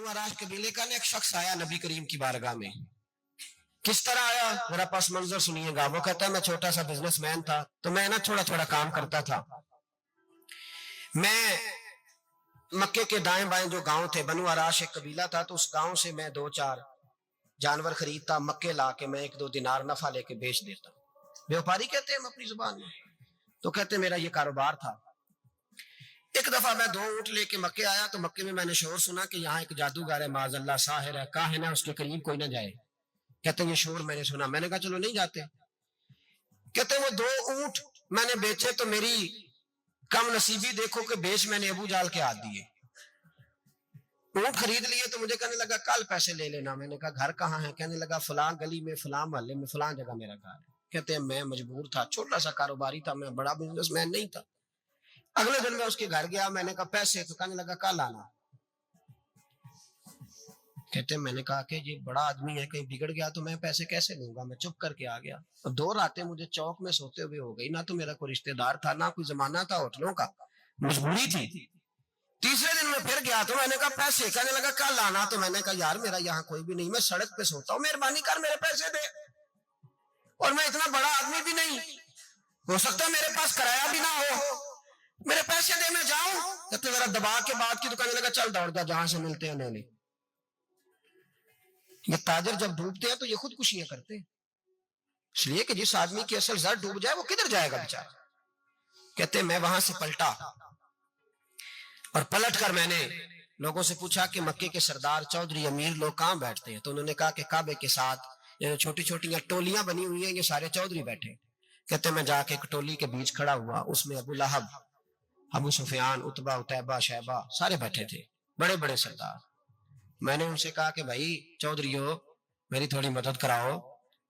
बनु आराश कबीले का ना एक शख्स आया नबी करीम की बारगाह में। किस तरह आया मेरा पस मंजर सुनिएगा। वो कहता है मैं छोटा सा बिजनेसमैन था, तो मैं ना थोड़ा थोड़ा काम करता था। मैं मक्के के दाएं बाएं जो गांव थे, बनु आराश एक कबीला था, तो उस गांव से मैं 2-4 जानवर खरीदता, मक्के ला के मैं 1-2 दिनार नफा लेके बेच देता। व्यापारी कहते हैं हम अपनी जुबान में, तो कहते मेरा ये कारोबार था। एक दफा मैं 2 ऊंट लेके मक्के आया, तो मक्के में मैंने शोर सुना कि यहाँ एक जादूगर है, माजल्ला साहिर है, काहिन है, उसके करीब कोई ना जाए। कहते ये शोर मैंने सुना। मैंने कहा चलो नहीं जाते। कहते वो 2 ऊंट मैंने बेचे तो मेरी कम नसीबी देखो कि बेच मैंने अबू जाल के हाथ दिए। ऊंट खरीद लिए तो मुझे कहने लगा कल पैसे ले लेना। मैंने कहा घर कहाँ है? कहने लगा फलां गली में, फलां मोहल्ले में, फलां जगह मेरा घर है। कहते हैं मैं मजबूर था, छोटा सा कारोबारी था, मैं बड़ा बिजनेसमैन नहीं था। अगले दिन मैं उसके घर गया, मैंने कहा पैसे, तो कहने लगा कल आना। कहते मैंने कहा कि ये बड़ा आदमी है, कहीं बिगड़ गया तो मैं पैसे कैसे लूंगा। मैं चुप करके आ गया। तो 2 रातें मुझे चौक में सोते हुए हो गई। ना तो मेरा कोई रिश्तेदार था, ना कोई जमाना था होटलों का, मजबूरी थी। तीसरे दिन मैं फिर गया तो मैंने कहा पैसे, कहने लगा कल आना। तो मैंने कहा यार मेरा यहाँ कोई भी नहीं, मैं सड़क पे सोता हूँ, मेहरबानी कर मेरे पैसे दे। और मैं इतना बड़ा आदमी भी नहीं, हो सकता है मेरे पास किराया भी ना हो, मेरे पैसे दे मैं जाऊं। कहते जरा दबा के बात की। तो कहने लगा चल दौड़ जा, जहां से मिलते हैं ले। ये ताजर जब डूबते हैं तो ये खुदकुशियां करते हैं, इसलिए कि जिस आदमी की असल जड़ डूब जाए वो किधर जाएगा बेचारा। कहते मैं वहां से पलटा और पलट कर मैंने लोगों से पूछा कि मक्के के सरदार चौधरी अमीर लोग कहां बैठते हैं। तो उन्होंने कहा कि काबे के साथ छोटी छोटी टोलियां बनी हुई हैं, ये सारे चौधरी बैठे। कहते मैं जाके एक टोली के बीच खड़ा हुआ, उसमें अबू लहब, अबू सुफियान, उतबा, उतैबा, शैबा सारे बैठे थे, बड़े बड़े सरदार। मैंने उनसे कहा कि भाई चौधरीओ मेरी थोड़ी मदद कराओ,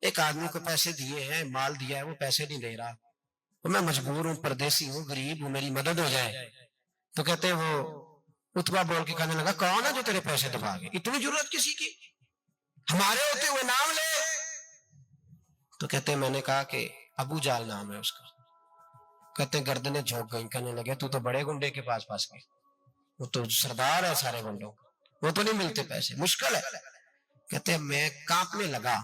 एक आदमी को पैसे दिए हैं, माल दिया है, वो पैसे नहीं दे रहा, तो मैं मजबूर हूँ, परदेसी हूँ, गरीब हूँ, मेरी मदद हो जाए। तो कहते वो उतबा बोल के कहने लगा कौन है जो तेरे पैसे दबा गए, इतनी जरूरत किसी की, हमारे होते हुए नाम ले। तो कहते मैंने कहा कि अबू जाल नाम है उसका। कहते गर्दनें झोंक गई, कहने लगे तू तो बड़े गुंडे के पास फंस गई, वो तो सरदार है सारे गुंडों का, वो तो नहीं मिलते पैसे, मुश्किल है। कहते मैं कांपने लगा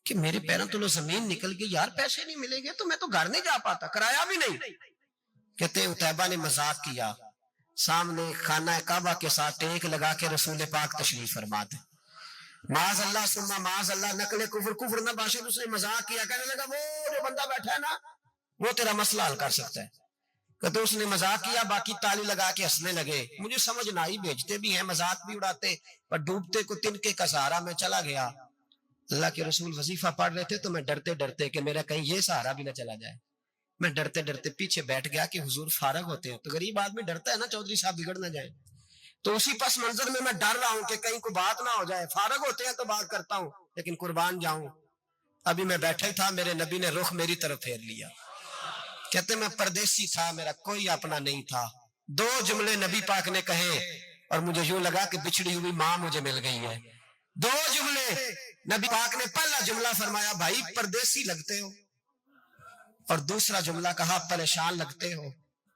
कि मेरे पैरों तो जमीन निकल गई, यार पैसे नहीं मिलेंगे तो मैं तो घर नहीं जा पाता, किराया भी नहीं। कहते उतैबा ने मजाक किया, सामने खाना काबा के साथ टेक लगा के रसूल पाक तशरीफ फरमाते, माज अल्लाह सुम्मा माज अल्लाह, नकले कुफर कुफर ना बाशिद। उसने मजाक किया, कहने लगा वो जो बंदा बैठा है ना वो तेरा मसला हल कर सकता है। कहते उसने मजाक किया, बाकी ताली लगा के हंसने लगे। मुझे समझ ना आई, बेचते भी हैं, मजाक भी उड़ाते, पर डूबते को तिनके का सहारा में चला गया। अल्लाह के रसूल वजीफा पढ़ रहे थे तो मैं डरते डरते कि मेरा कहीं ये सहारा भी ना चला जाए, मैं डरते डरते पीछे बैठ गया कि हुजूर फारग होते हैं। तो गरीब आदमी डरता है ना चौधरी साहब बिगड़ ना जाए, तो उसी पस मंजर में मैं डर रहा हूं कि कहीं कोई बात ना हो जाए, फारग होते हैं तो बात करता हूं, लेकिन कुर्बान जाऊं। अभी मैं बैठा ही था, मेरे नबी ने रुख मेरी तरफ फेर लिया। कहते मैं परदेसी था, मेरा कोई अपना नहीं था। 2 जुमले नबी पाक ने कहे और मुझे यूं लगा कि बिछड़ी हुई मां मुझे मिल गई है। 2 जुमले नबी पाक ने, पहला जुमला फरमाया भाई परदेसी लगते हो, और दूसरा जुमला कहा परेशान लगते हो।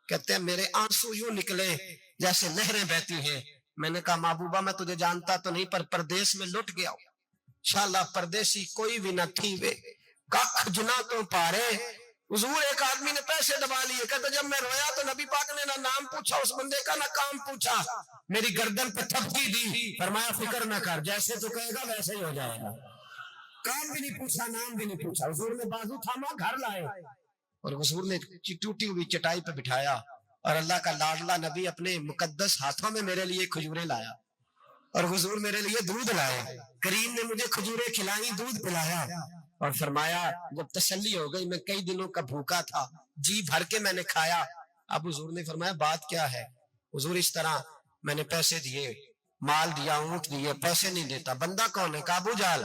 कहते हैं मेरे आंसू यूं निकले जैसे नहरें बहती हैं। मैंने कहा महबूबा मैं तुझे जानता तो नहीं, पर परदेश में लुट गया, शाला परदेसी कोई भी न थी वे, कख जुना तो पारे। हुजूर एक आदमी ने पैसे दबा लिए। कहते जब मैं रोया तो नबी पाक ने ना नाम पूछा उस बंदे का, ना काम पूछा, मेरी गर्दन पे थपकी दी, फरमाया फिक्र ना कर, जैसे तो कहेगा वैसे ही हो जाएगा। काम भी नहीं पूछा, नाम भी नहीं पूछा, हुजूर ने बाजू थामा, घर लाए और हुजूर ने टूटी हुई चटाई पे बिठाया, और अल्लाह का लाडला नबी अपने मुकद्दस हाथों में मेरे लिए खजूरें लाया, और हुजूर मेरे लिए दूध लाए। करीम ने मुझे खजूरें खिलाई, दूध पिलाया, और फरमाया जब तसल्ली हो गई, मैं कई दिनों का भूखा था, जी भर के मैंने खाया। अब हुजूर ने फरमाया बात क्या है? हुजूर इस तरह मैंने पैसे दिए, माल दिया, ऊंट दिए, पैसे नहीं देता, बंदा कौन है? काबू जाल।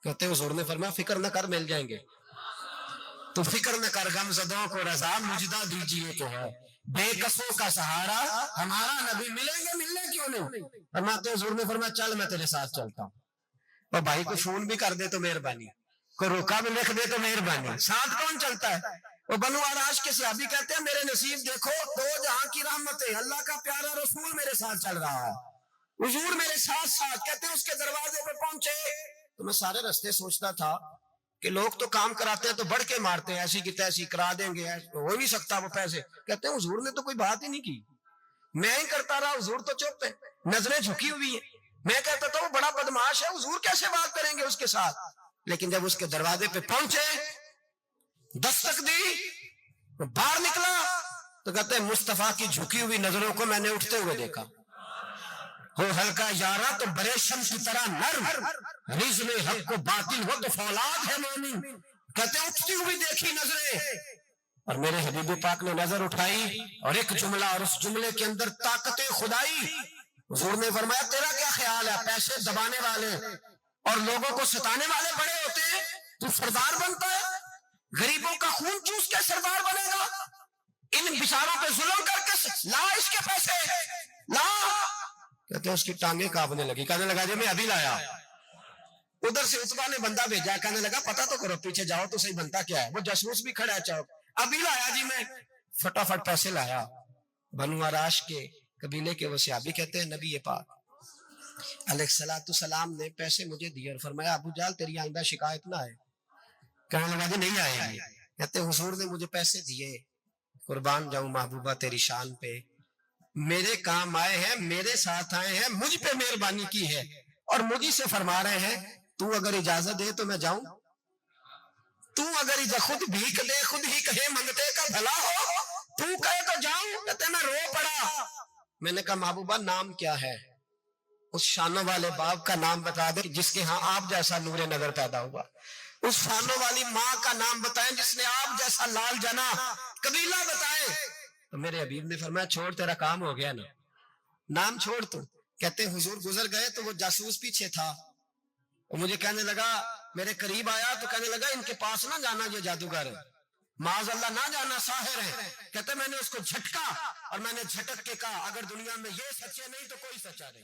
कहते हुजूर ने फरमाया फिक्र न कर, मिल जाएंगे। तो फिक्र न कर, गमज़दों को रज़ा मुजदा दीजिए तो है, बेकसों का सहारा हमारा नबी, मिलेंगे, मिलने क्यों नहीं? फरमाते हुजूर ने फरमाया चल मैं तेरे साथ चलता हूँ। और भाई को फोन भी कर दे तो मेहरबानी, को रोका भी लिख दे तो मेहरबानी। साथ कौन चलता है? वो बनु आराश के सहाबी कहते हैं मेरे नसीब देखो, 2 जहां की रहमतें, अल्लाह का प्यारा रसूल मेरे साथ चल रहा है। حضور میرے ساتھ ساتھ، کہتے ہیں اس کے دروازے پہ پہنچے تو میں سارے راستے سوچتا تھا کہ لوگ تو کام کراتے ہیں تو بڑھ کے مارتے ہیں، ایسی کی تیسی کرا دیں گے، ہو نہیں سکتا وہ پیسے. کہتے ہیں حضور نے تو کوئی بات ہی نہیں کی، میں ہی کرتا رہا، حضور تو چپ ہے، نظریں جھکی ہوئی ہیں. میں کہتا تھا وہ بڑا بدماش ہے، حضور کیسے بات کریں گے اس کے ساتھ. لیکن جب اس کے دروازے پہ پہنچے، دستک دی، باہر نکلا تو کہتے ہیں مصطفیٰ کی جھکی ہوئی نظروں کو میں نے اٹھتے ہوئے دیکھا. ہو ہلکا یارا تو بریشم کی طرح نرم، رزم حق کو باطل ہو تو فولاد ہے مومن. کہتے ہیں اٹھتی ہوئی دیکھی نظریں، اور میرے حبیب پاک نے نظر اٹھائی اور ایک جملہ، اور اس جملے کے اندر طاقت خدائی. حضور نے فرمایا تیرا کیا خیال ہے، پیسے دبانے والے اور لوگوں کو ستانے والے بڑے ہوتے ہیں، تو سردار بنتا ہے؟ غریبوں کا خون چوس کے سردار بنے گا؟ ان بیچاروں پہ ظلم کر کے لا اس کے پیسے لا. کہتے ہیں اس کی ٹانگیں کانپنے لگی، کہنے لگا جی میں ابھی لایا. ادھر سے عتبہ نے بندہ بھیجا، کہنے لگا پتہ تو کرو، پیچھے جاؤ تو صحیح بنتا کیا ہے. وہ جاسوس بھی کھڑا ہے چوک، ابھی لایا جی میں. فٹافٹ پیسے لایا. بنو آراش کے قبیلے کے وہ صحابی کہتے ہیں نبی پاک علیہ الصلوۃ والسلام نے پیسے مجھے دیے اور فرمایا ابو جال تیری آئندہ شکایت نہ آئے. کہنے لگا جی نہیں آئے گی. کہتے ہیں حضور نے مجھے پیسے دیے، قربان جاؤں محبوبہ تیری شان پہ، میرے کام آئے ہیں، میرے ساتھ آئے ہیں، مجھ پہ مہربانی کی ہے، اور مجھے سے فرما رہے ہیں تو اگر اجازت دے تو میں جاؤں. تو اگر خود بھیک دے، خود ہی کہے منگتے کا بھلا ہو، تو کہے تو جاؤں. کہتے میں رو پڑا. میں نے کہا محبوبہ نام کیا ہے؟ اس شانوں والے باپ کا نام بتا دے جس کے ہاں آپ جیسا نور نظر پیدا ہوا. اس شانوں والی ماں کا نام بتائیں جس نے آپ جیسا لال جنا. قبیلہ بتائیں. تو میرے حبیب نے فرمایا چھوڑ تیرا کام ہو گیا نا، نام چھوڑ تو. کہتے ہیں حضور گزر گئے تو وہ جاسوس پیچھے تھا، وہ مجھے کہنے لگا، میرے قریب آیا تو کہنے لگا ان کے پاس نہ جانا، یہ جادوگر ہے، معاذ اللہ نہ جانا، ساحر ہے. کہتے میں نے اس کو جھٹکا اور میں نے جھٹک کے کہا اگر دنیا میں یہ سچے نہیں تو کوئی سچا نہیں.